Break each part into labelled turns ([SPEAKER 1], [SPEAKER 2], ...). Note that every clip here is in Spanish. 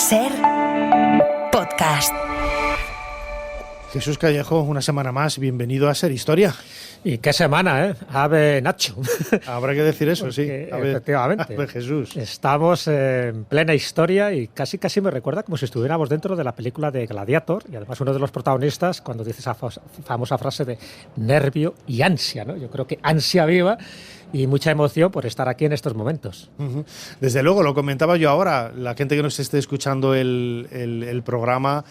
[SPEAKER 1] SER Podcast.
[SPEAKER 2] Jesús Callejo, una semana más, bienvenido a SER Historia.
[SPEAKER 3] Y qué semana, ¿eh? Ave Nacho.
[SPEAKER 2] Habrá que decir eso, sí.
[SPEAKER 3] Efectivamente.
[SPEAKER 2] Ave Jesús.
[SPEAKER 3] Estamos en plena historia y casi me recuerda como si estuviéramos dentro de la película de Gladiator, y además uno de los protagonistas cuando dice esa famosa frase de nervio y ansia, ¿no? Yo creo que ansia viva y mucha emoción por estar aquí en estos momentos.
[SPEAKER 2] Desde luego, lo comentaba yo ahora, la gente que nos esté escuchando el programa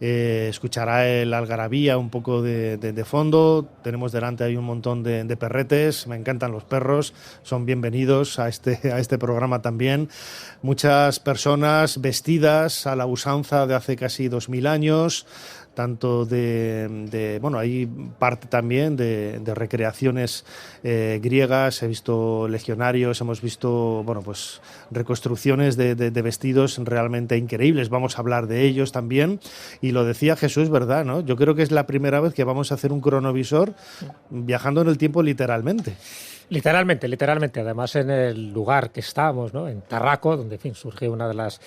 [SPEAKER 2] escuchará el algarabía un poco de fondo. Tenemos delante ahí un montón de perretes, me encantan los perros, son bienvenidos a este programa también. Muchas personas vestidas a la usanza de hace casi 2000 años, tanto bueno, hay parte también de recreaciones griegas, he visto legionarios, hemos visto, bueno, pues reconstrucciones de vestidos realmente increíbles, vamos a hablar de ellos también, y lo decía Jesús, ¿verdad?, ¿no? Yo creo que es la primera vez que vamos a hacer un cronovisor viajando en el tiempo literalmente.
[SPEAKER 3] Literalmente, además en el lugar que estamos, ¿no? En Tarraco, donde, en fin, surge una de las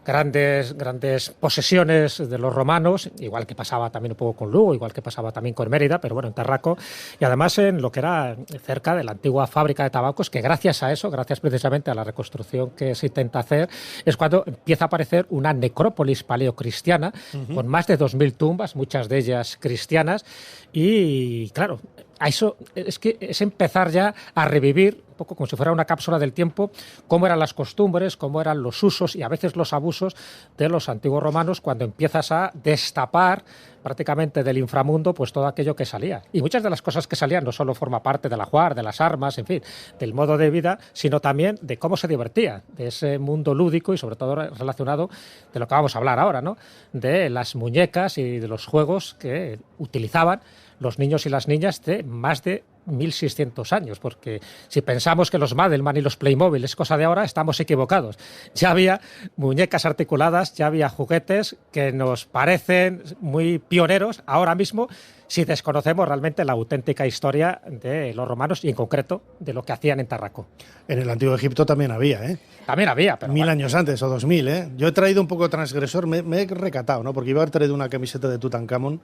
[SPEAKER 3] grandes posesiones de los romanos, igual que pasaba también un poco con Lugo, igual que pasaba también con Mérida, pero bueno, en Tarraco, y además en lo que era cerca de la antigua fábrica de tabacos, que gracias a eso, gracias precisamente a la reconstrucción que se intenta hacer, es cuando empieza a aparecer una necrópolis paleocristiana, con más de 2000 tumbas, muchas de ellas cristianas, y claro, a eso es empezar ya a revivir, un poco como si fuera una cápsula del tiempo, cómo eran las costumbres, cómo eran los usos y a veces los abusos de los antiguos romanos cuando empiezas a destapar prácticamente del inframundo pues todo aquello que salía. Y muchas de las cosas que salían no solo forma parte del ajuar, de las armas, en fin, del modo de vida, sino también de cómo se divertía, de ese mundo lúdico y sobre todo relacionado de lo que vamos a hablar ahora, ¿no? De las muñecas y de los juegos que utilizaban los niños y las niñas de más de 1600 años, porque si pensamos que los Madelman y los Playmobil es cosa de ahora, estamos equivocados. Ya había muñecas articuladas, ya había juguetes que nos parecen muy pioneros ahora mismo, si desconocemos realmente la auténtica historia de los romanos y en concreto de lo que hacían en Tarraco.
[SPEAKER 2] En el Antiguo Egipto también había, ¿eh?
[SPEAKER 3] También había, pero
[SPEAKER 2] 1000 años antes o 2000, ¿eh? Yo he traído un poco transgresor, me he recatado, ¿no? Porque iba a haber traído una camiseta de Tutankamón,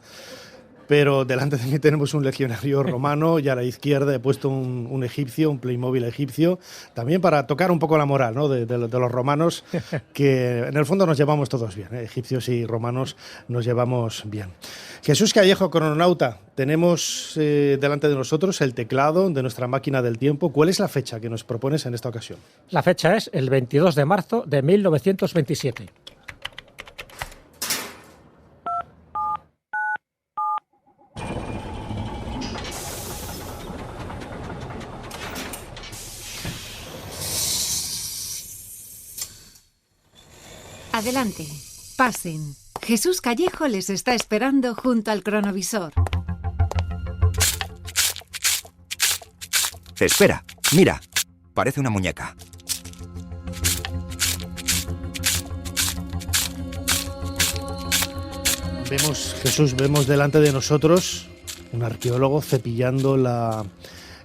[SPEAKER 2] pero delante de mí tenemos un legionario romano y a la izquierda he puesto un egipcio, un Playmobil egipcio, también para tocar un poco la moral, ¿no? de los romanos, que en el fondo nos llevamos todos bien, ¿eh? Egipcios y romanos nos llevamos bien. Jesús Callejo, crononauta, tenemos delante de nosotros el teclado de nuestra máquina del tiempo. ¿Cuál es la fecha que nos propones en esta ocasión?
[SPEAKER 3] La fecha es el 22 de marzo de 1927.
[SPEAKER 4] Adelante, pasen. Jesús Callejo les está esperando junto al cronovisor.
[SPEAKER 5] Espera, mira, parece una muñeca.
[SPEAKER 2] Vemos delante de nosotros un arqueólogo cepillando la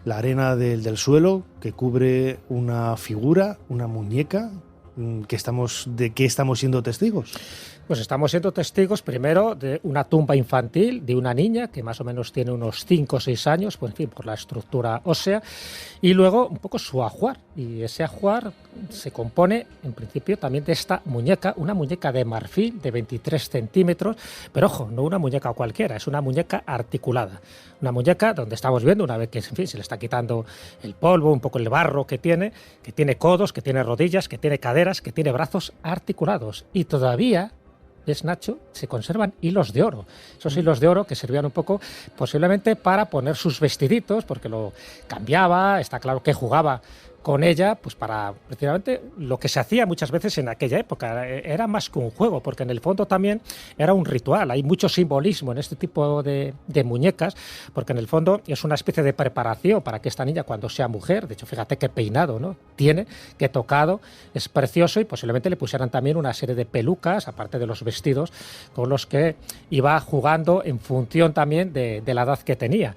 [SPEAKER 2] arena del suelo que cubre una figura, una muñeca. ¿De qué estamos siendo testigos?
[SPEAKER 3] Pues estamos siendo testigos primero de una tumba infantil de una niña que más o menos tiene unos 5 o 6 años, pues en fin, por la estructura ósea, y luego un poco su ajuar. Y ese ajuar se compone en principio también de esta muñeca, una muñeca de marfil de 23 centímetros, pero ojo, no una muñeca cualquiera, es una muñeca articulada. Una muñeca donde estamos viendo, una vez que en fin, se le está quitando el polvo, un poco el barro que tiene codos, que tiene rodillas, que tiene caderas, que tiene brazos articulados. Y todavía, ¿ves, Nacho? Se conservan hilos de oro. Esos hilos de oro que servían un poco posiblemente para poner sus vestiditos, porque lo cambiaba, está claro que jugaba con ella, pues para precisamente lo que se hacía muchas veces en aquella época. Era más que un juego, porque en el fondo también era un ritual. Hay mucho simbolismo en este tipo de muñecas, porque en el fondo es una especie de preparación para que esta niña, cuando sea mujer, de hecho, fíjate qué peinado, ¿no?, tiene, qué tocado, es precioso, y posiblemente le pusieran también una serie de pelucas, aparte de los vestidos, con los que iba jugando en función también de la edad que tenía.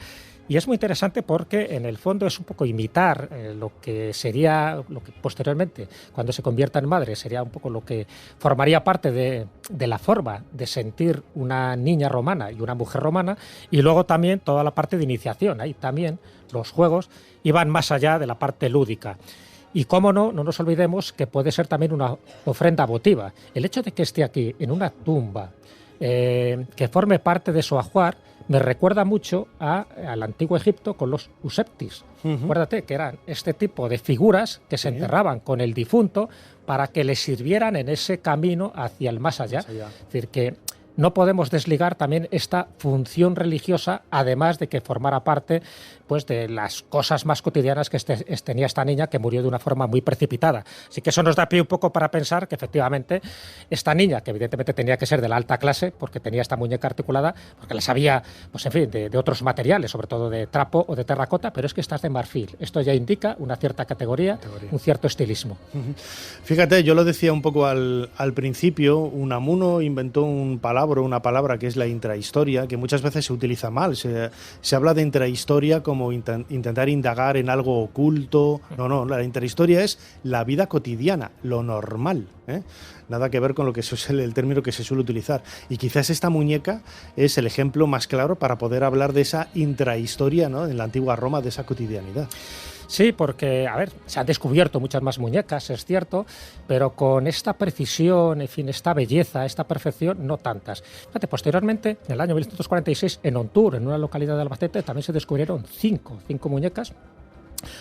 [SPEAKER 3] Y es muy interesante porque en el fondo es un poco imitar lo que sería, lo que posteriormente, cuando se convierta en madre, sería un poco lo que formaría parte de la forma de sentir una niña romana y una mujer romana, y luego también toda la parte de iniciación. Ahí también los juegos iban más allá de la parte lúdica. Y cómo no nos olvidemos que puede ser también una ofrenda votiva. El hecho de que esté aquí en una tumba, que forme parte de su ajuar, me recuerda mucho al antiguo Egipto con los useptis. Acuérdate que eran este tipo de figuras que se enterraban con el difunto para que le sirvieran en ese camino hacia el más allá. Es decir, que no podemos desligar también esta función religiosa, además de que formara parte pues, de las cosas más cotidianas que tenía esta niña, que murió de una forma muy precipitada. Así que eso nos da pie un poco para pensar que efectivamente esta niña, que evidentemente tenía que ser de la alta clase, porque tenía esta muñeca articulada, porque la sabía, pues en fin, de otros materiales, sobre todo de trapo o de terracota, pero es que esta es de marfil. Esto ya indica una cierta categoría, un cierto estilismo.
[SPEAKER 2] Fíjate, yo lo decía un poco al principio, Unamuno inventó una palabra que es la intrahistoria, que muchas veces se utiliza mal. Se habla de intrahistoria como intentar indagar en algo oculto. No, la intrahistoria es la vida cotidiana, lo normal, ¿eh? Nada que ver con lo que es el término que se suele utilizar. Y quizás esta muñeca es el ejemplo más claro para poder hablar de esa intrahistoria, ¿no?, en la antigua Roma, de esa cotidianidad.
[SPEAKER 3] Sí, porque, a ver, se han descubierto muchas más muñecas, es cierto, pero con esta precisión, en fin, esta belleza, esta perfección, no tantas. Fíjate, posteriormente, en el año 1946, en Ontur, en una localidad de Albacete, también se descubrieron cinco muñecas,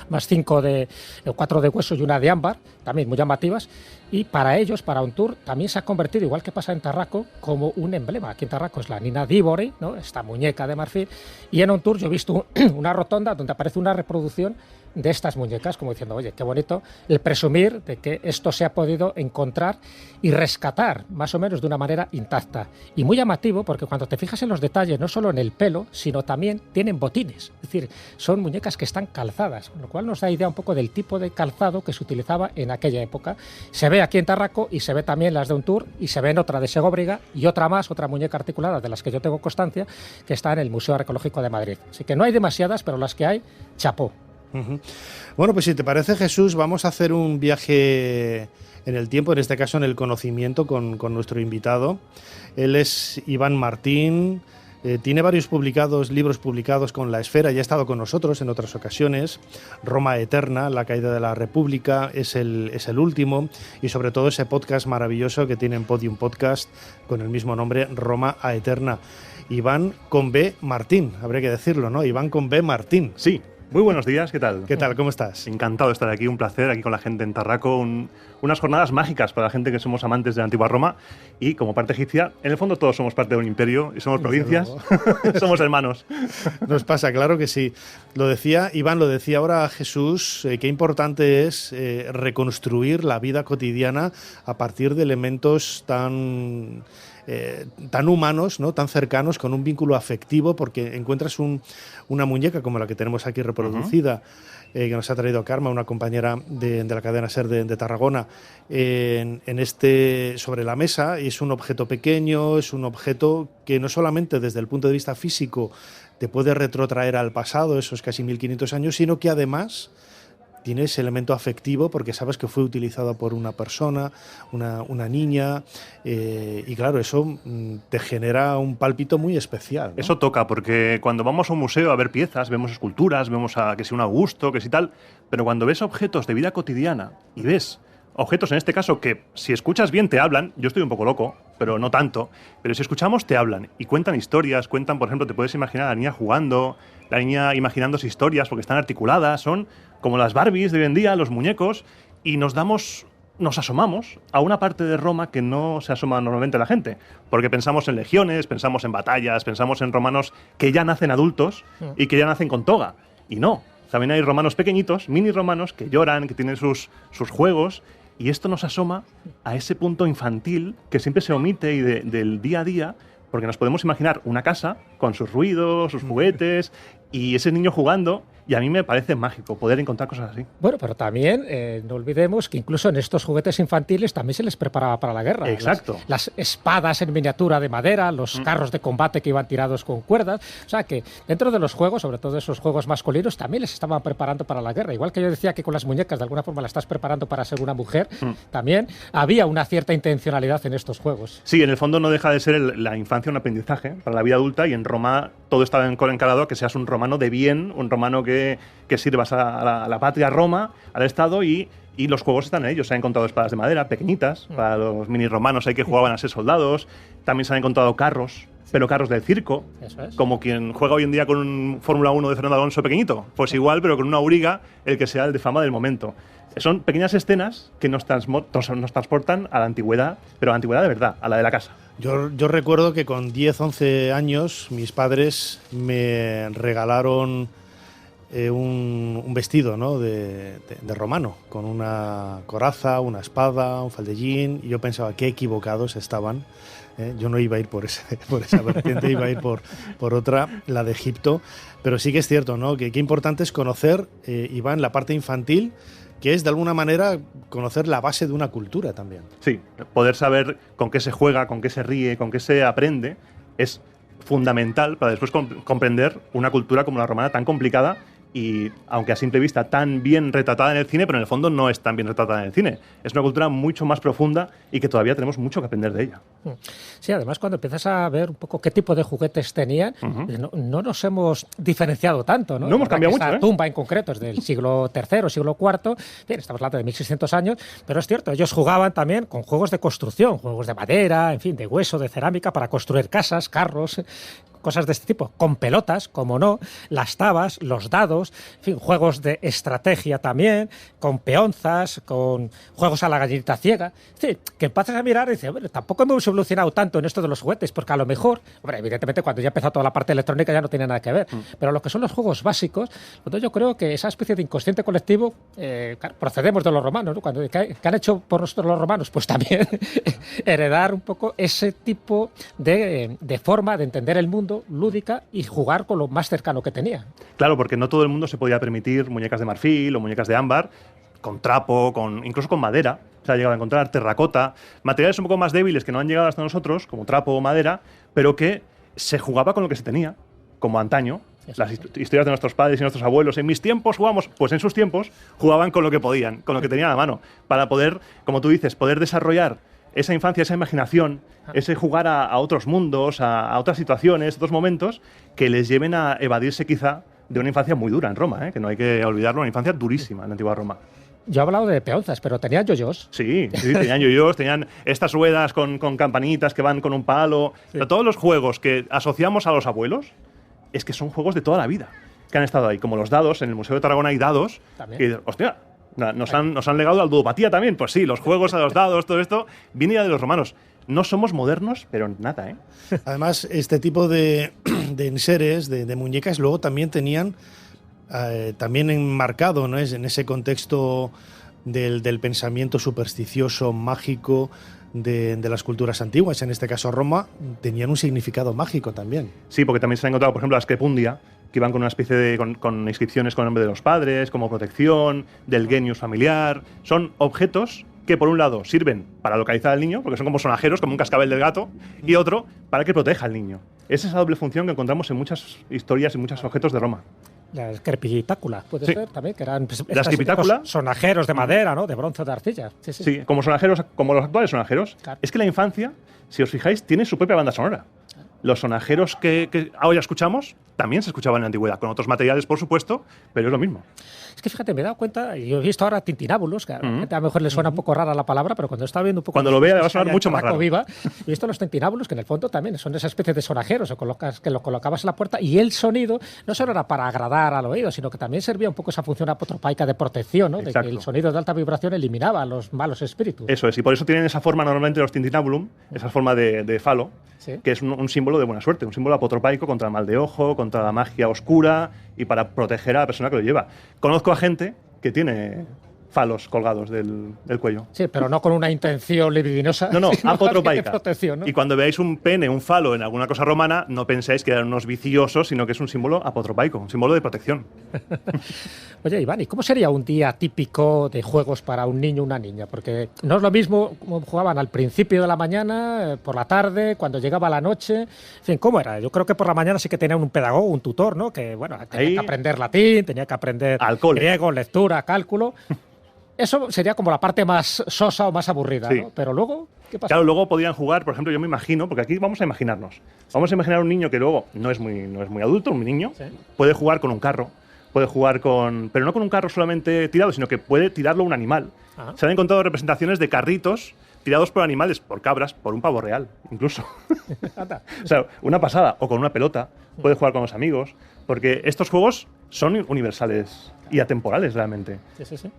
[SPEAKER 3] más 4 de hueso y una de ámbar, también muy llamativas, y para ellos, para Ontur, también se ha convertido, igual que pasa en Tarraco, como un emblema. Aquí en Tarraco es la Nina Dívori, ¿no?, esta muñeca de marfil, y en Ontur yo he visto una rotonda donde aparece una reproducción de estas muñecas, como diciendo, oye, qué bonito el presumir de que esto se ha podido encontrar y rescatar más o menos de una manera intacta. Y muy llamativo porque cuando te fijas en los detalles, no solo en el pelo, sino también tienen botines. Es decir, son muñecas que están calzadas, lo cual nos da idea un poco del tipo de calzado que se utilizaba en aquella época. Se ve aquí en Tarraco y se ve también las de Ontur y se ve en otra de Segóbriga y otra más, otra muñeca articulada de las que yo tengo constancia, que está en el Museo Arqueológico de Madrid. Así que no hay demasiadas, pero las que hay, chapó.
[SPEAKER 2] Bueno, pues si te parece, Jesús, vamos a hacer un viaje en el tiempo, en este caso en el conocimiento, con nuestro invitado. Él es Iván Martín, tiene varios libros publicados con La Esfera, ya ha estado con nosotros en otras ocasiones. Roma Eterna, la caída de la República, es el último, y sobre todo ese podcast maravilloso que tiene en Podium Podcast con el mismo nombre, Roma Eterna. Iván con B Martín, habría que decirlo, ¿no? Iván con B Martín.
[SPEAKER 6] Sí. Muy buenos días, ¿qué tal?
[SPEAKER 2] ¿Qué tal? ¿Cómo estás?
[SPEAKER 6] Encantado de estar aquí, un placer aquí con la gente en Tarraco, unas jornadas mágicas para la gente que somos amantes de la antigua Roma y como parte egipcia, en el fondo todos somos parte de un imperio y somos provincias, somos hermanos.
[SPEAKER 2] Nos pasa, claro que sí. Lo decía Iván, lo decía ahora Jesús, qué importante es reconstruir la vida cotidiana a partir de elementos tan humanos, ¿no?, tan cercanos, con un vínculo afectivo, porque encuentras una muñeca como la que tenemos aquí reproducida, que nos ha traído Karma, una compañera de la cadena SER de Tarragona, sobre la mesa, y es un objeto pequeño, es un objeto que no solamente desde el punto de vista físico te puede retrotraer al pasado, esos casi 1500 años, sino que además tiene ese elemento afectivo porque sabes que fue utilizado por una persona, una niña, y claro, eso te genera un pálpito muy especial, ¿no?
[SPEAKER 6] Eso toca, porque cuando vamos a un museo a ver piezas, vemos esculturas, vemos que si un Augusto, que si tal, pero cuando ves objetos de vida cotidiana y ves objetos en este caso que si escuchas bien te hablan, yo estoy un poco loco, pero no tanto, pero si escuchamos te hablan y cuentan historias, por ejemplo, te puedes imaginar a la niña jugando, la niña imaginándose historias porque están articuladas, son como las Barbies de hoy en día, los muñecos, y nos asomamos a una parte de Roma que no se asoma normalmente la gente, porque pensamos en legiones, pensamos en batallas, pensamos en romanos que ya nacen adultos y que ya nacen con toga, y no, también hay romanos pequeñitos, mini romanos, que lloran, que tienen sus juegos, y esto nos asoma a ese punto infantil que siempre se omite y del día a día, porque nos podemos imaginar una casa con sus ruidos, sus juguetes, y ese niño jugando, Y a mí me parece mágico poder encontrar cosas así.
[SPEAKER 3] Bueno, pero también no olvidemos que incluso en estos juguetes infantiles también se les preparaba para la guerra.
[SPEAKER 6] Exacto.
[SPEAKER 3] Las espadas en miniatura de madera, los carros de combate que iban tirados con cuerdas. O sea que dentro de los juegos, sobre todo esos juegos masculinos, también les estaban preparando para la guerra. Igual que yo decía que con las muñecas de alguna forma la estás preparando para ser una mujer, también había una cierta intencionalidad en estos juegos.
[SPEAKER 6] Sí, en el fondo no deja de ser la infancia un aprendizaje para la vida adulta, y en Roma todo estaba encarado a que seas un romano de bien, un romano que sirvas a la patria Roma, al Estado, y los juegos están en ellos. Se han encontrado espadas de madera pequeñitas para los mini romanos ahí que jugaban a ser soldados. También se han encontrado carros, pero carros del circo, como quien juega hoy en día con un Fórmula 1 de Fernando Alonso pequeñito. Pues igual, pero con una auriga, el que sea el de fama del momento. Son pequeñas escenas que nos transportan a la antigüedad, pero a la antigüedad de verdad, a la de la casa.
[SPEAKER 2] Yo recuerdo que con 10, 11 años mis padres me regalaron un vestido, ¿no?, de romano, con una coraza, una espada, un faldellín, y yo pensaba qué equivocados estaban. Yo no iba a ir por esa vertiente, iba a ir por otra, la de Egipto. Pero sí que es cierto, ¿no?, que qué importante es conocer, Iván, la parte infantil, que es de alguna manera conocer la base de una cultura también.
[SPEAKER 6] Sí, poder saber con qué se juega, con qué se ríe, con qué se aprende, es fundamental para después comprender una cultura como la romana tan complicada y, aunque a simple vista tan bien retratada en el cine, pero en el fondo no es tan bien retratada en el cine. Es una cultura mucho más profunda y que todavía tenemos mucho que aprender de ella.
[SPEAKER 3] Sí, además cuando empiezas a ver un poco qué tipo de juguetes tenían, no nos hemos diferenciado tanto, ¿no?
[SPEAKER 6] No hemos cambiado mucho,
[SPEAKER 3] Esta tumba en concreto es del siglo III, siglo IV, bien, estamos hablando de 1600 años, pero es cierto, ellos jugaban también con juegos de construcción, juegos de madera, en fin, de hueso, de cerámica, para construir casas, carros, cosas de este tipo, con pelotas, como no, las tabas, los dados, en fin, juegos de estrategia también, con peonzas, con juegos a la gallinita ciega. Es decir, que empiezas a mirar y dices, bueno, tampoco hemos evolucionado tanto en esto de los juguetes, porque a lo mejor, hombre, evidentemente cuando ya empezó toda la parte electrónica ya no tiene nada que ver, pero lo que son los juegos básicos, entonces yo creo que esa especie de inconsciente colectivo, procedemos de los romanos, ¿no? ¿Qué han hecho por nosotros los romanos? Pues también heredar un poco ese tipo de forma de entender el mundo lúdica y jugar con lo más cercano que tenía.
[SPEAKER 6] Claro, porque no todo el mundo se podía permitir muñecas de marfil o muñecas de ámbar, con trapo, incluso con madera. Se ha llegado a encontrar terracota, materiales un poco más débiles que no han llegado hasta nosotros, como trapo o madera, pero que se jugaba con lo que se tenía, como antaño. Las historias de nuestros padres y nuestros abuelos. En mis tiempos jugamos, pues en sus tiempos jugaban con lo que podían, con lo que tenían a la mano, para poder, como tú dices, poder desarrollar esa infancia, esa imaginación, ese jugar a otros mundos, a otras situaciones, otros momentos que les lleven a evadirse quizá de una infancia muy dura en Roma, que no hay que olvidarlo, una infancia durísima en la antigua Roma.
[SPEAKER 3] Yo he hablado de peonzas, pero tenían yoyos.
[SPEAKER 6] Sí, tenían yoyos, tenían estas ruedas con campanitas que van con un palo. Sí. Pero todos los juegos que asociamos a los abuelos es que son juegos de toda la vida, que han estado ahí, como los dados. En el Museo de Tarragona hay dados. Que, hostia, nos han legado la ludopatía también. Pues sí, los juegos a los dados, todo esto, viene ya de los romanos. No somos modernos, pero nada, ¿eh?
[SPEAKER 2] Además, este tipo de enseres, de muñecas, luego también tenían, también enmarcado, ¿no?, en ese contexto del pensamiento supersticioso, mágico de las culturas antiguas. En este caso, Roma, tenían un significado mágico también.
[SPEAKER 6] Sí, porque también se han encontrado, por ejemplo, la Scripundia, que iban con una especie de con inscripciones con el nombre de los padres, como protección, del genius familiar. Son objetos que por un lado sirven para localizar al niño, porque son como sonajeros, como un cascabel del gato, y otro para que proteja al niño. Es esa doble función que encontramos en muchas historias y muchos objetos de Roma.
[SPEAKER 3] La escripitácula, puede ser también, que eran
[SPEAKER 6] la escripitácula,
[SPEAKER 3] sonajeros de madera, ¿no?, de bronce o de arcilla.
[SPEAKER 6] Sí, como sonajeros, como los actuales sonajeros. Claro. Es que la infancia, si os fijáis, tiene su propia banda sonora. Los sonajeros que ahora escuchamos también se escuchaban en la antigüedad, con otros materiales, por supuesto, pero es lo mismo.
[SPEAKER 3] Es que fíjate, me he dado cuenta, y yo he visto ahora tintinábulos, que a la gente a lo mejor le suena un poco rara la palabra, pero cuando estaba viendo un poco...
[SPEAKER 6] Cuando lo vea le va a sonar mucho más raro.
[SPEAKER 3] Viva, he visto los tintinábulos, que en el fondo también son esa especie de sonajeros que los colocabas en la puerta, y el sonido no solo era para agradar al oído, sino que también servía un poco esa función apotropaica de protección, ¿no?, de que el sonido de alta vibración eliminaba a los malos espíritus.
[SPEAKER 6] Eso es, y por eso tienen esa forma normalmente los tintinabulum, esa forma de falo, que es un símbolo de buena suerte, un símbolo apotropaico contra el mal de ojo, contra la magia oscura y para proteger a la persona que lo lleva. Conozco a gente que tiene falos colgados del cuello.
[SPEAKER 3] Sí, pero no con una intención libidinosa.
[SPEAKER 6] No,
[SPEAKER 3] sino
[SPEAKER 6] apotropaica.
[SPEAKER 3] de protección, ¿no?
[SPEAKER 6] Y cuando veáis un pene, un falo en alguna cosa romana, no pensáis que eran unos viciosos, sino que es un símbolo apotropaico, un símbolo de protección.
[SPEAKER 3] Oye, Iván, ¿y cómo sería un día típico de juegos para un niño o una niña? Porque no es lo mismo como jugaban al principio de la mañana, por la tarde, cuando llegaba la noche. En fin, ¿cómo era? Yo creo que por la mañana sí que tenían un pedagogo, un tutor, ¿no? Que, bueno, tenía que aprender latín, tenía que aprender griego, lectura, cálculo. Eso sería como la parte más sosa o más aburrida,
[SPEAKER 6] sí.
[SPEAKER 3] ¿no? Pero luego, ¿qué pasa?
[SPEAKER 6] Claro, luego podían jugar, por ejemplo, yo me imagino, porque aquí vamos a imaginarnos. Vamos a imaginar un niño que luego no es muy adulto, un niño,
[SPEAKER 3] Sí.
[SPEAKER 6] puede jugar con un carro, puede jugar con... Pero no con un carro solamente tirado, sino que puede tirarlo un animal.
[SPEAKER 3] Ajá.
[SPEAKER 6] Se han encontrado representaciones de carritos tirados por animales, por cabras, por un pavo real, incluso.
[SPEAKER 3] Anda.
[SPEAKER 6] O sea, una pasada. O con una pelota, puede jugar con los amigos, porque estos juegos son universales y atemporales realmente.
[SPEAKER 3] Sí, sí, sí.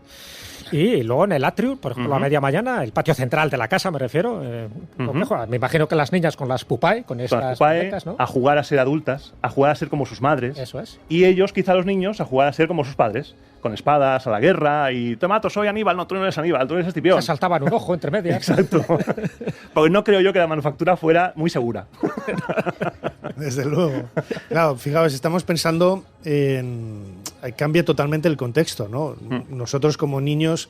[SPEAKER 3] Y luego en el atrio, por ejemplo, a media mañana, el patio central de la casa, me refiero. Me imagino que las niñas con las pupae, con
[SPEAKER 6] Con
[SPEAKER 3] estas
[SPEAKER 6] las pupae,
[SPEAKER 3] muñecas, ¿no?
[SPEAKER 6] a jugar a ser adultas, a jugar a ser como sus madres.
[SPEAKER 3] Eso es.
[SPEAKER 6] Y ellos, quizá los niños, a jugar a ser como sus padres, con espadas, a la guerra, y te mato, soy Aníbal, no, tú no eres Aníbal, tú eres Escipión.
[SPEAKER 3] Se saltaban un ojo entre medias.
[SPEAKER 6] Exacto. Porque no creo yo que la manufactura fuera muy segura.
[SPEAKER 2] Desde luego. Claro, fijaos, estamos pensando en... Cambia totalmente el contexto, ¿no? Nosotros como niños,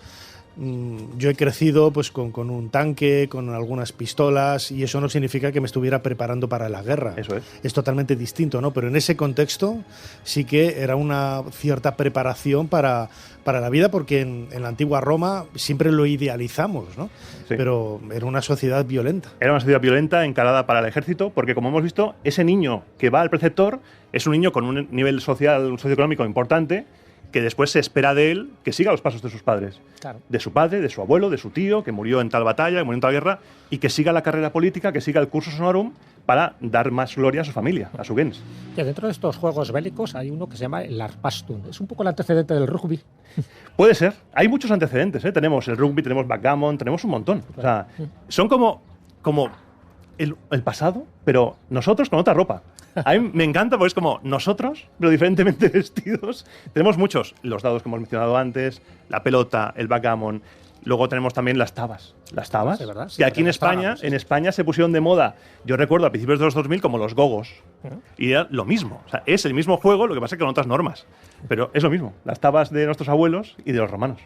[SPEAKER 2] yo he crecido pues con un tanque, con algunas pistolas, y eso no significa que me estuviera preparando para la guerra.
[SPEAKER 6] Eso es.
[SPEAKER 2] Es totalmente distinto, ¿no? Pero en ese contexto sí que era una cierta preparación para la vida, porque en la antigua Roma siempre lo idealizamos, ¿no?
[SPEAKER 6] Sí.
[SPEAKER 2] Pero era una sociedad violenta.
[SPEAKER 6] Era una sociedad violenta encarada para el ejército, porque como hemos visto, ese niño que va al preceptor es un niño con un nivel social, socioeconómico importante, que después se espera de él que siga los pasos de sus padres.
[SPEAKER 3] Claro.
[SPEAKER 6] De su padre, de su abuelo, de su tío, que murió en tal batalla, que murió en tal guerra, y que siga la carrera política, que siga el cursus honorum para dar más gloria a su familia, a su gens.
[SPEAKER 3] Que dentro de estos juegos bélicos hay uno que se llama el Arpastun. Es un poco el antecedente del rugby.
[SPEAKER 6] Puede ser. Hay muchos antecedentes, ¿eh? Tenemos el rugby, tenemos backgammon, tenemos un montón. O sea, son como el pasado, pero nosotros con otra ropa. A mí me encanta porque es como nosotros, pero diferentemente vestidos. Tenemos muchos. Los dados que hemos mencionado antes, la pelota, el backgammon. Luego tenemos también las tabas. Las tabas,
[SPEAKER 3] Sí, ¿verdad? Sí,
[SPEAKER 6] que aquí en
[SPEAKER 3] las tabas,
[SPEAKER 6] España,
[SPEAKER 3] sí.
[SPEAKER 6] en España se pusieron de moda, yo recuerdo a principios de los 2000, como los gogos. Y era lo mismo. O sea, es el mismo juego, lo que pasa es que con otras normas. Pero es lo mismo. Las tabas de nuestros abuelos y de los romanos.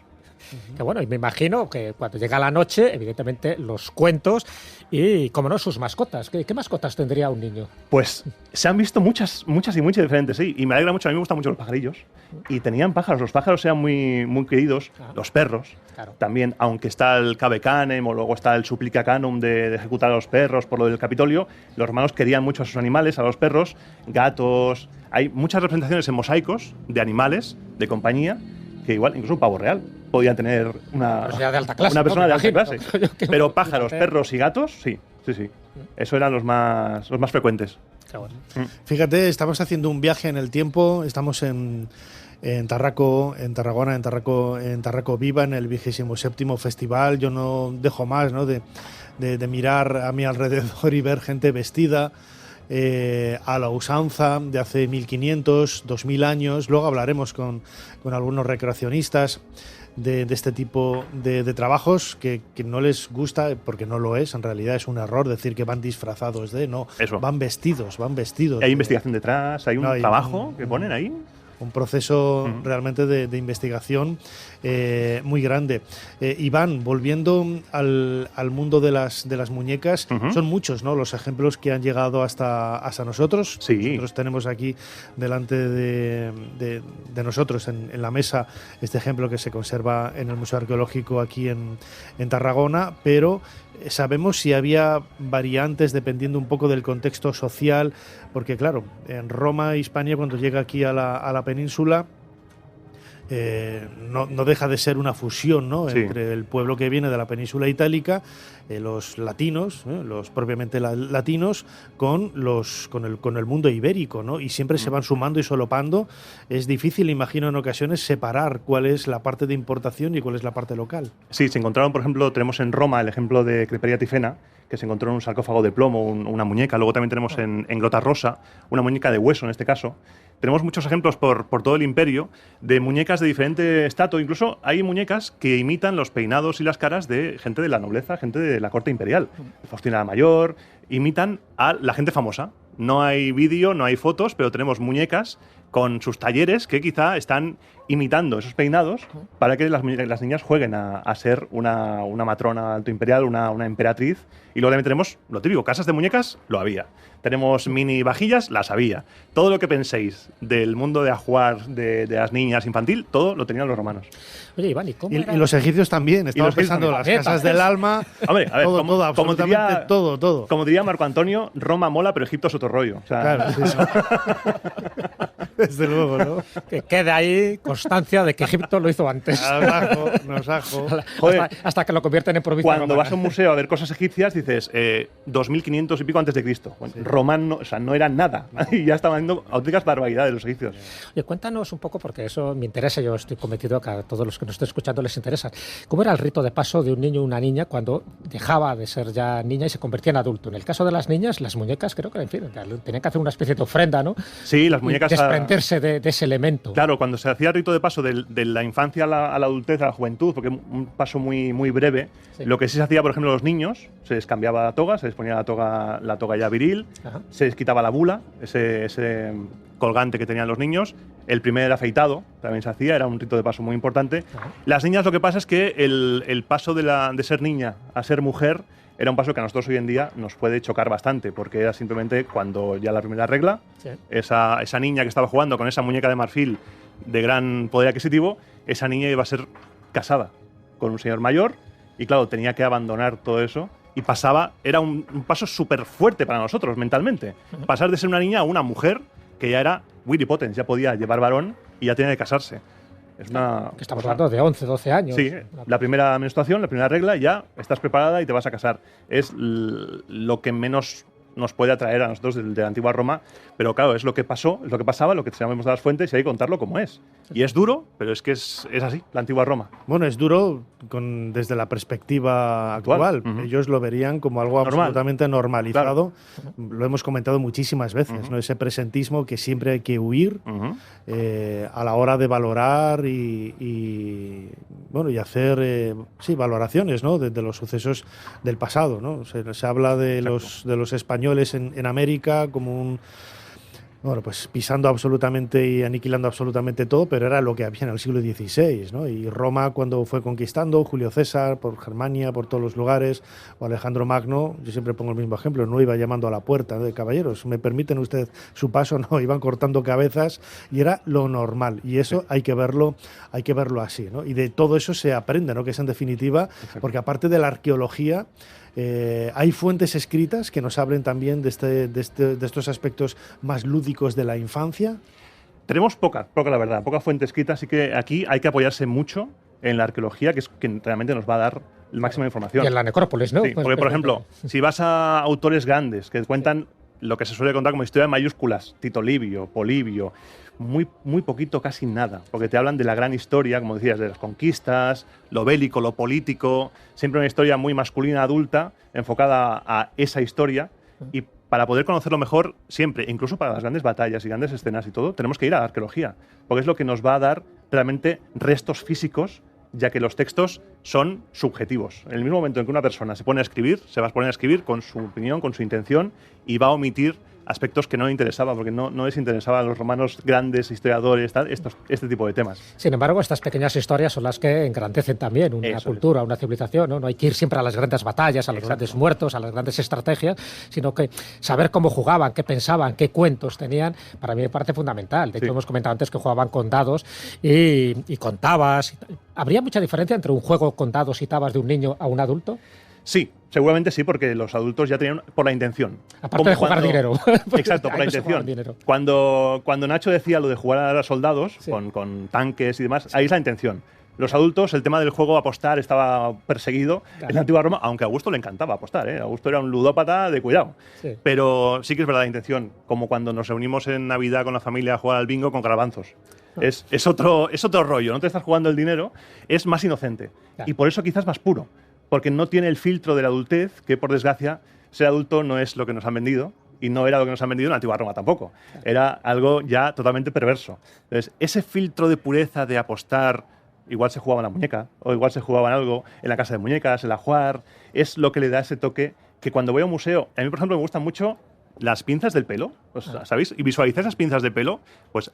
[SPEAKER 3] Que bueno, y me imagino que cuando llega la noche, evidentemente, los cuentos y, como no, sus mascotas. ¿Qué mascotas tendría un niño?
[SPEAKER 6] Pues se han visto muchas y muy diferentes, sí. Y me alegra mucho, a mí me gustan mucho los pajarillos. Y tenían pájaros, los pájaros eran muy queridos.
[SPEAKER 3] Claro.
[SPEAKER 6] Los perros,
[SPEAKER 3] Claro.
[SPEAKER 6] también, aunque está el cave canem o luego está el supplica canum de ejecutar a los perros por lo del Capitolio, los romanos querían mucho a sus animales, a los perros, gatos. Hay muchas representaciones en mosaicos de animales, de compañía, que igual, incluso un pavo real, podían tener una
[SPEAKER 3] Persona de alta clase,
[SPEAKER 6] una persona
[SPEAKER 3] ¿no?
[SPEAKER 6] de
[SPEAKER 3] Me
[SPEAKER 6] alta
[SPEAKER 3] imagino.
[SPEAKER 6] clase.
[SPEAKER 3] Que
[SPEAKER 6] Pero
[SPEAKER 3] un-
[SPEAKER 6] pájaros, perros y gatos, sí. Eso eran los más frecuentes.
[SPEAKER 3] Qué bueno.
[SPEAKER 2] Fíjate, estamos haciendo un viaje en el tiempo, estamos en Tarraco, en Tarragona, en Tarraco Viva, en el 27º festival. Yo no dejo más, ¿no?, de mirar a mi alrededor y ver gente vestida a la usanza de hace 1500, 2000 años. Luego hablaremos con algunos recreacionistas de este tipo de trabajos que no les gusta, porque no lo es, en realidad es un error decir que van disfrazados de,
[SPEAKER 6] Eso.
[SPEAKER 2] van vestidos.
[SPEAKER 6] Y hay investigación detrás, hay un
[SPEAKER 2] No, hay
[SPEAKER 6] trabajo que ponen ahí.
[SPEAKER 2] un proceso realmente de investigación muy grande. Iván, volviendo al mundo de las muñecas, son muchos, ¿no?, los ejemplos que han llegado hasta nosotros.
[SPEAKER 6] Sí.
[SPEAKER 2] Nosotros tenemos aquí delante de nosotros en la mesa este ejemplo que se conserva en el Museo Arqueológico aquí en Tarragona, pero sabemos si había variantes dependiendo un poco del contexto social, porque claro, en Roma, Hispania, cuando llega aquí a la península, no deja de ser una fusión, ¿no?,
[SPEAKER 6] Sí.
[SPEAKER 2] entre el pueblo que viene de la península itálica, los latinos, los propiamente latinos, con el mundo ibérico, ¿no? Y siempre se van sumando y solopando. Es difícil, imagino, en ocasiones separar cuál es la parte de importación y cuál es la parte local.
[SPEAKER 6] Sí, se encontraron, por ejemplo, tenemos en Roma el ejemplo de Creperia Tifena, que se encontró en un sarcófago de plomo, una muñeca. Luego también tenemos en Grota Rosa una muñeca de hueso, en este caso. Tenemos muchos ejemplos por todo el imperio de muñecas de diferente estatus. Incluso hay muñecas que imitan los peinados y las caras de gente de la nobleza, gente de la corte imperial. Faustina la Mayor, imitan a la gente famosa. No hay vídeo, no hay fotos, pero tenemos muñecas con sus talleres que quizá están imitando esos peinados para que las niñas jueguen a ser una matrona alto imperial, una emperatriz. Y luego también tenemos, lo típico, casas de muñecas, lo había. Tenemos mini vajillas, las había. Todo lo que penséis del mundo de ajuar de las niñas infantil, todo lo tenían los romanos.
[SPEAKER 3] Oye, Iván, ¿y cómo era?
[SPEAKER 2] Y los egipcios también. Estaba pensando las casas del alma.
[SPEAKER 6] Hombre, a ver,
[SPEAKER 2] todo, absolutamente todo.
[SPEAKER 6] Como diría Marco Antonio, Roma mola, pero Egipto es otro rollo. O sea,
[SPEAKER 2] claro, sí, sí. Desde luego, ¿no?
[SPEAKER 3] Que quede ahí constancia de que Egipto lo hizo antes.
[SPEAKER 2] Nos ajo.
[SPEAKER 3] Hasta que lo convierten en provincia
[SPEAKER 6] cuando
[SPEAKER 3] romana.
[SPEAKER 6] vas a un museo a ver cosas egipcias, dices 2500 y pico antes de Cristo. Bueno, sí. Romano, o sea, no era nada. Y ya estaban haciendo auténticas barbaridades los egipcios.
[SPEAKER 3] Oye, cuéntanos un poco, porque eso me interesa, yo estoy convencido que a todos los que nos estén escuchando les interesa. ¿Cómo era el rito de paso de un niño o una niña cuando dejaba de ser ya niña y se convertía en adulto? En el caso de las niñas, las muñecas creo que, en fin, tenían que hacer una especie de ofrenda, ¿no?
[SPEAKER 6] Sí, las muñecas...
[SPEAKER 3] Desprenderse de ese elemento.
[SPEAKER 6] Claro, cuando se hacía el rito de paso de la infancia a la adultez, a la juventud, porque es un paso muy, muy breve, sí. Lo que sí se hacía, por ejemplo, a los niños, se les cambiaba la toga, se les ponía la toga ya viril, ajá. Se les quitaba la bula, ese colgante que tenían los niños, el primer afeitado también se hacía, era un rito de paso muy importante. Ajá. Las niñas, lo que pasa es que el paso de ser niña a ser mujer era un paso que a nosotros hoy en día nos puede chocar bastante, porque era simplemente cuando ya la primera regla, sí. esa niña que estaba jugando con esa muñeca de marfil de gran poder adquisitivo, esa niña iba a ser casada con un señor mayor y claro, tenía que abandonar todo eso y era un paso súper fuerte para nosotros mentalmente. Uh-huh. Pasar de ser una niña a una mujer que ya era Willy Potens, ya podía llevar varón y ya tenía que casarse.
[SPEAKER 3] Estamos hablando de 11, 12 años.
[SPEAKER 6] Sí, la primera menstruación, la primera regla, ya estás preparada y te vas a casar. Es lo que menos nos puede atraer a nosotros de la antigua Roma, pero claro, es lo que pasó, es lo que pasaba, lo que sabemos de las fuentes y hay que contarlo como es. Y es duro, pero es que es así, la antigua Roma.
[SPEAKER 2] Bueno, es duro desde la perspectiva actual. Uh-huh. Ellos lo verían como algo absolutamente normalizado. Claro. Lo hemos comentado muchísimas veces, ¿no? Ese presentismo que siempre hay que huir a la hora de valorar y hacer valoraciones, ¿no? de los sucesos del pasado, ¿no? Se habla de los españoles en América como pisando absolutamente y aniquilando absolutamente todo, pero era lo que había en el siglo XVI, ¿no? Y Roma, cuando fue conquistando, Julio César, por Germania, por todos los lugares, o Alejandro Magno, yo siempre pongo el mismo ejemplo, no iba llamando a la puerta, ¿no? De caballeros, ¿me permiten usted su paso? No, iban cortando cabezas y era lo normal, y eso hay que verlo así, ¿no? Y de todo eso se aprende, ¿no? Que es en definitiva, porque aparte de la arqueología, hay fuentes escritas que nos hablen también de estos aspectos más lúdicos de la infancia.
[SPEAKER 6] Tenemos poca la verdad, poca fuente escrita, así que aquí hay que apoyarse mucho en la arqueología, que es quien realmente nos va a dar el máximo de información.
[SPEAKER 3] Y en la necrópolis, ¿no?
[SPEAKER 6] Sí, porque, por ejemplo, si vas a autores grandes que cuentan lo que se suele contar como historia en mayúsculas, Tito Livio, Polibio, muy poquito, casi nada, porque te hablan de la gran historia, como decías, de las conquistas, lo bélico, lo político, siempre una historia muy masculina, adulta, enfocada a esa historia, y para poder conocerlo mejor, siempre, incluso para las grandes batallas y grandes escenas y todo, tenemos que ir a la arqueología, porque es lo que nos va a dar realmente restos físicos, ya que los textos son subjetivos. En el mismo momento en que una persona se pone a escribir, se va a poner a escribir con su opinión, con su intención, y va a omitir aspectos que no le interesaba, porque no les interesaba a los romanos grandes, historiadores, este tipo de temas.
[SPEAKER 3] Sin embargo, estas pequeñas historias son las que engrandecen también una cultura, una civilización, ¿no? No hay que ir siempre a las grandes batallas, a los grandes muertos, a las grandes estrategias, sino que saber cómo jugaban, qué pensaban, qué cuentos tenían, para mí me parece fundamental. De hecho, hemos comentado antes que jugaban con dados y con tabas. ¿Habría mucha diferencia entre un juego con dados y tabas de un niño a un adulto?
[SPEAKER 6] Sí, seguramente sí, porque los adultos ya tenían por la intención.
[SPEAKER 3] Aparte de jugar dinero.
[SPEAKER 6] Exacto, por la intención. Cuando Nacho decía lo de jugar a soldados, con tanques y demás, ahí es la intención. Los adultos, el tema del juego apostar estaba perseguido en la antigua Roma, aunque a Augusto le encantaba apostar, ¿eh? Augusto era un ludópata de cuidado. Sí. Pero sí que es verdad la intención, como cuando nos reunimos en Navidad con la familia a jugar al bingo con garbanzos. Es otro rollo, no te estás jugando el dinero, es más inocente. Y por eso quizás más puro. porque no tiene el filtro de la adultez, que por desgracia ser adulto no es lo que nos han vendido, y no era lo que nos han vendido en la antigua Roma tampoco. Era algo ya totalmente perverso. Entonces, ese filtro de pureza de apostar, igual se jugaba en la muñeca, o igual se jugaba en algo en la casa de muñecas, en la jugar, es lo que le da ese toque que cuando voy a un museo, a mí, por ejemplo, me gustan mucho las pinzas del pelo, ¿sabéis? Y visualizar esas pinzas de pelo, pues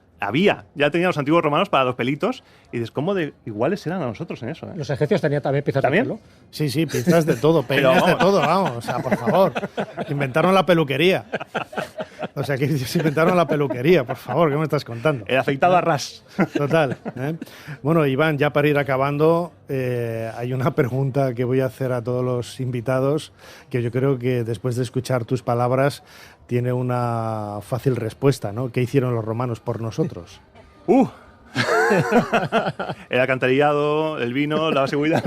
[SPEAKER 6] ya tenían los antiguos romanos para los pelitos, y dices, ¿cómo de iguales eran a nosotros en eso?
[SPEAKER 3] Los egipcios tenían también pinzas de pelo.
[SPEAKER 2] Sí, pinzas de todo, peines de todo, vamos. O sea, por favor, inventaron la peluquería. O sea, que se inventaron la peluquería, por favor, ¿qué me estás contando?
[SPEAKER 6] El afeitado a ras.
[SPEAKER 2] Total. Bueno, Iván, ya para ir acabando, hay una pregunta que voy a hacer a todos los invitados, que yo creo que después de escuchar tus palabras tiene una fácil respuesta, ¿no? ¿Qué hicieron los romanos por nosotros?
[SPEAKER 6] El alcantarillado, el vino, la seguridad.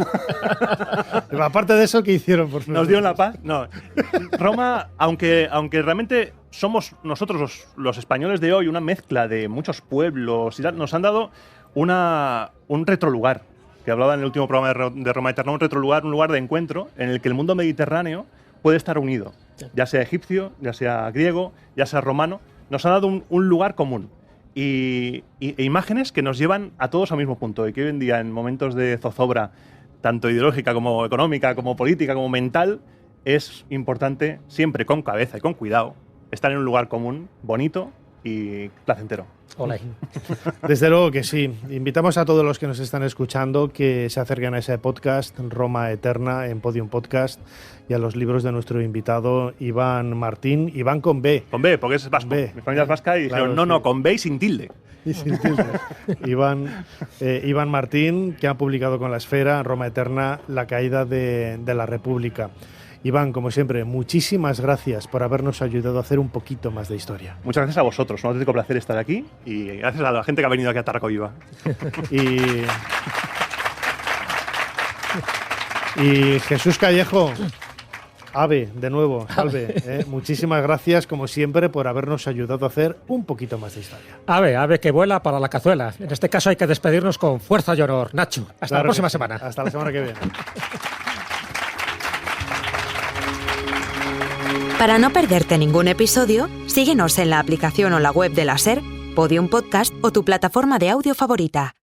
[SPEAKER 2] Pero aparte de eso, ¿qué hicieron por nosotros?
[SPEAKER 6] ¿Nos dieron la paz? No. Roma, aunque realmente somos nosotros los españoles de hoy una mezcla de muchos pueblos, y nos han dado un retrolugar, que hablaba en el último programa de Roma Eterna, un retrolugar, un lugar de encuentro en el que el mundo mediterráneo puede estar unido, ya sea egipcio, ya sea griego, ya sea romano. Nos ha dado un lugar común. E imágenes que nos llevan a todos al mismo punto, y que hoy en día, en momentos de zozobra, tanto ideológica como económica, como política, como mental, es importante, siempre con cabeza y con cuidado, estar en un lugar común, bonito y placentero.
[SPEAKER 3] Hola.
[SPEAKER 2] Desde luego que sí. Invitamos a todos los que nos están escuchando que se acerquen a ese podcast, Roma Eterna, en Podium Podcast, y a los libros de nuestro invitado Iván Martín. Iván con B.
[SPEAKER 6] Con B, porque es vasco.
[SPEAKER 2] B.
[SPEAKER 6] Mi familia es vasca y dijeron,
[SPEAKER 2] Claro,
[SPEAKER 6] no,
[SPEAKER 2] sí.
[SPEAKER 6] con B y sin tilde.
[SPEAKER 2] Y sin tilde. Iván Martín, que ha publicado con La Esfera, Roma Eterna, La caída de la República. Iván, como siempre, muchísimas gracias por habernos ayudado a hacer un poquito más de historia.
[SPEAKER 6] Muchas gracias a vosotros, un auténtico placer estar aquí, y gracias a la gente que ha venido aquí a Tarraco Viva.
[SPEAKER 2] Y Jesús Callejo, Ave, de nuevo, salve. Muchísimas gracias, como siempre, por habernos ayudado a hacer un poquito más de historia.
[SPEAKER 3] Ave que vuela para la cazuela. En este caso hay que despedirnos con fuerza y honor. Nacho, hasta la próxima semana.
[SPEAKER 2] Hasta la semana que viene.
[SPEAKER 1] Para no perderte ningún episodio, síguenos en la aplicación o la web de la SER, Podium Podcast o tu plataforma de audio favorita.